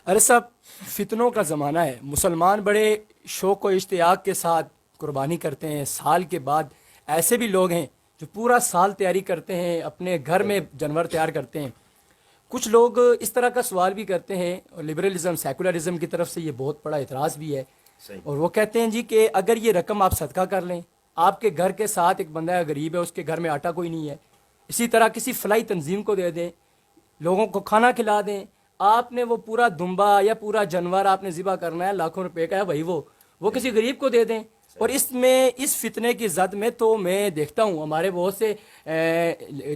ارے صاحب، فتنوں کا زمانہ ہے. مسلمان بڑے شوق و اشتیاق کے ساتھ قربانی کرتے ہیں. سال کے بعد ایسے بھی لوگ ہیں جو پورا سال تیاری کرتے ہیں، اپنے گھر میں جانور تیار کرتے ہیں. کچھ لوگ اس طرح کا سوال بھی کرتے ہیں، اور لبرلزم سیکولرزم کی طرف سے یہ بہت بڑا اعتراض بھی ہے. صحیح. اور وہ کہتے ہیں جی کہ اگر یہ رقم آپ صدقہ کر لیں، آپ کے گھر کے ساتھ ایک بندہ غریب ہے، اس کے گھر میں آٹا کوئی نہیں ہے، اسی طرح کسی فلاحی تنظیم کو دے دیں، لوگوں کو کھانا کھلا دیں. آپ نے وہ پورا دمبا یا پورا جانور آپ نے ذبح کرنا ہے، لاکھوں روپے کا ہے، وہی وہ کسی غریب کو دے دیں. اور اس فتنے کی زد میں تو میں دیکھتا ہوں ہمارے بہت سے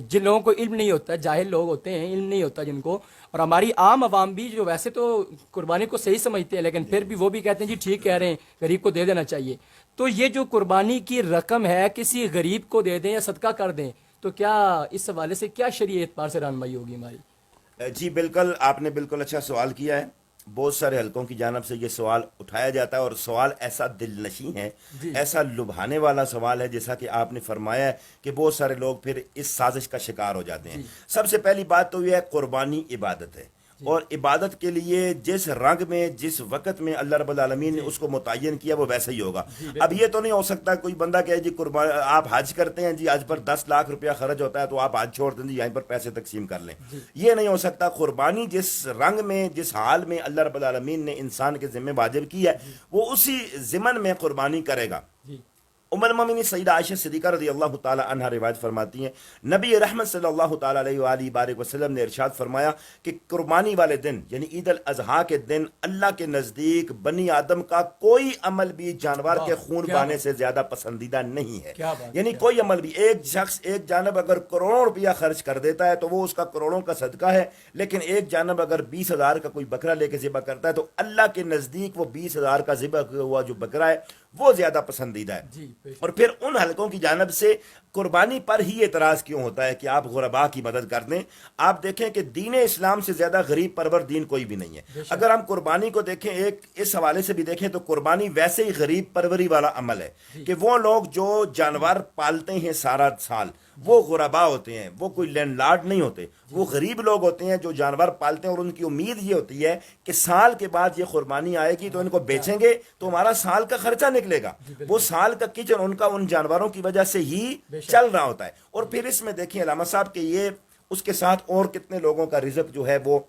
جن لوگوں کو علم نہیں ہوتا، جاہل لوگ ہوتے ہیں، علم نہیں ہوتا جن کو، اور ہماری عام عوام بھی جو ویسے تو قربانی کو صحیح سمجھتے ہیں، لیکن پھر بھی وہ بھی کہتے ہیں جی ٹھیک کہہ رہے ہیں، غریب کو دے دینا چاہیے. تو یہ جو قربانی کی رقم ہے کسی غریب کو دے دیں یا صدقہ کر دیں، تو کیا اس حوالے سے کیا شرعی اعتبار سے رہنمائی ہوگی ہماری؟ جی بالکل، آپ نے بالکل اچھا سوال کیا ہے. بہت سارے حلقوں کی جانب سے یہ سوال اٹھایا جاتا ہے، اور سوال ایسا دل نشیں ہے، جی ایسا لبھانے والا سوال ہے، جیسا کہ آپ نے فرمایا ہے کہ بہت سارے لوگ پھر اس سازش کا شکار ہو جاتے ہیں. جی سب سے پہلی بات تو یہ ہے، قربانی عبادت ہے، اور عبادت کے لیے جس رنگ میں جس وقت میں اللہ رب العالمین نے اس کو متعین کیا وہ ویسا ہی ہوگا. جی اب یہ تو نہیں ہو سکتا کوئی بندہ کہے جی قربان آپ حج کرتے ہیں، جی حج پر 10 لاکھ روپیہ خرچ ہوتا ہے تو آپ حج چھوڑ دیں جی یہیں پر پیسے تقسیم کر لیں. یہ نہیں ہو سکتا. قربانی جس رنگ میں جس حال میں اللہ رب العالمین نے انسان کے ذمہ واجب کی ہے، وہ اسی ضمن میں قربانی کرے گا. جی ام المومنین سیدہ عائشہ صدیقہ رضی اللہ تعالی عنہ روایت فرماتی ہیں، نبی رحمت صلی اللہ تعالی علیہ وآلہ بارک وسلم نے ارشاد فرمایا کہ قربانی والے دن یعنی عید الاضحیٰ کے دن اللہ کے نزدیک بنی آدم کا کوئی عمل بھی جانور کے خون بہانے سے زیادہ پسندیدہ نہیں ہے. یعنی کوئی عمل بھی، ایک شخص ایک جانب اگر کروڑوں روپیہ خرچ کر دیتا ہے تو وہ اس کا کروڑوں کا صدقہ ہے، لیکن ایک جانب اگر 20,000 کا کوئی بکرا لے کے ذبح کرتا ہے تو اللہ کے نزدیک وہ 20,000 کا ذبح ہوا جو بکرا ہے وہ زیادہ پسندیدہ ہے. اور پھر ان حلقوں کی جانب سے قربانی پر ہی اعتراض کیوں ہوتا ہے کہ آپ غرباء کی مدد کر دیں. آپ دیکھیں کہ دین اسلام سے زیادہ غریب پرور دین کوئی بھی نہیں ہے. اگر ہم قربانی کو دیکھیں، ایک اس حوالے سے بھی دیکھیں تو قربانی ویسے ہی غریب پروری والا عمل ہے کہ وہ لوگ جو جانور پالتے ہیں سارا سال وہ غرباء ہوتے ہیں، وہ کوئی لینڈ لارڈ نہیں ہوتے، وہ غریب لوگ ہوتے ہیں جو جانور پالتے ہیں، اور ان کی امید یہ ہوتی ہے کہ سال کے بعد یہ قربانی آئے گی تو ان کو بیچیں گے تو ہمارا سال کا خرچہ نکلے گا. وہ سال کا کچن ان کا ان جانوروں کی وجہ سے ہی چل رہا ہوتا ہے. اور پھر اس میں دیکھیں علامہ صاحب کہ یہ اس کے ساتھ اور کتنے لوگوں کا رزق جو ہے وہ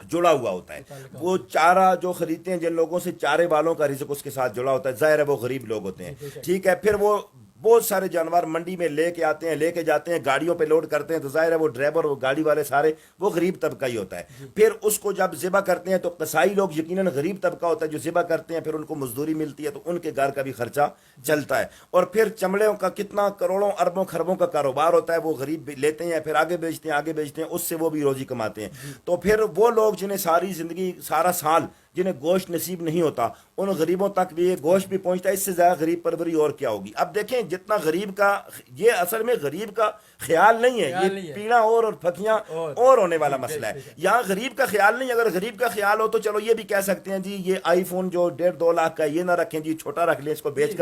جڑا ہوا ہوتا ہے. وہ چارہ جو خریدتے ہیں، جن لوگوں سے چارے والوں کا رزق اس کے ساتھ جڑا ہوتا ہے، ظاہر ہے وہ غریب لوگ ہوتے ہیں. ٹھیک ہے، پھر وہ بہت سارے جانور منڈی میں لے کے آتے ہیں، لے کے جاتے ہیں، گاڑیوں پہ لوڈ کرتے ہیں، تو ظاہر ہے وہ ڈرائیور وہ گاڑی والے سارے وہ غریب طبقہ ہی ہوتا ہے. پھر اس کو جب ذبح کرتے ہیں تو قصائی لوگ یقیناً غریب طبقہ ہوتا ہے جو ذبح کرتے ہیں، پھر ان کو مزدوری ملتی ہے تو ان کے گھر کا بھی خرچہ چلتا ہے. اور پھر چمڑوں کا کتنا کروڑوں اربوں خربوں کا کاروبار ہوتا ہے، وہ غریب لیتے ہیں پھر آگے بیچتے ہیں، اس سے وہ بھی روزی کماتے ہیں. تو پھر وہ لوگ جنہیں ساری زندگی سارا سال جنہیں گوشت نصیب نہیں ہوتا، ان غریبوں تک بھی یہ گوشت بھی پہنچتا ہے. اس سے زیادہ غریب پروری اور کیا ہوگی؟ اب دیکھیں جتنا غریب کا، یہ اصل میں غریب کا خیال نہیں ہے، یہ پیڑا اور پھکیاں اور ہونے والا مسئلہ ہے. یہاں غریب کا خیال نہیں. اگر غریب کا خیال ہو تو چلو یہ بھی کہہ سکتے ہیں جی یہ آئی فون جو 1.5-2 لاکھ کا یہ نہ رکھیں جی، چھوٹا رکھ لیں، اس کو بیچ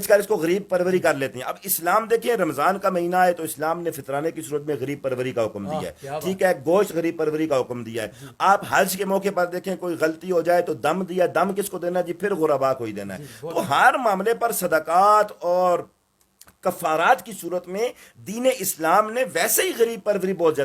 کر اس کو غریب پروری کر لیتے ہیں. اب اسلام دیکھیں رمضان کا مہینہ ہے تو اسلام نے فطرانے کی صورت میں غریب پروری کا حکم دیا ہے. ٹھیک ہے، گوشت غریب پروری کا حکم دیا ہے. آپ حج کے موقع پر دیکھیں کوئی غلطی ہو جائے تو دم دیا، دم کس کو دینا جی؟ پھر غرباء کو ہی دینا ہے. تو ہر معاملے پر صدقات اور کفارات کی صورت میں دین اسلام نے ویسے ہی غریب پروری بہت زیادہ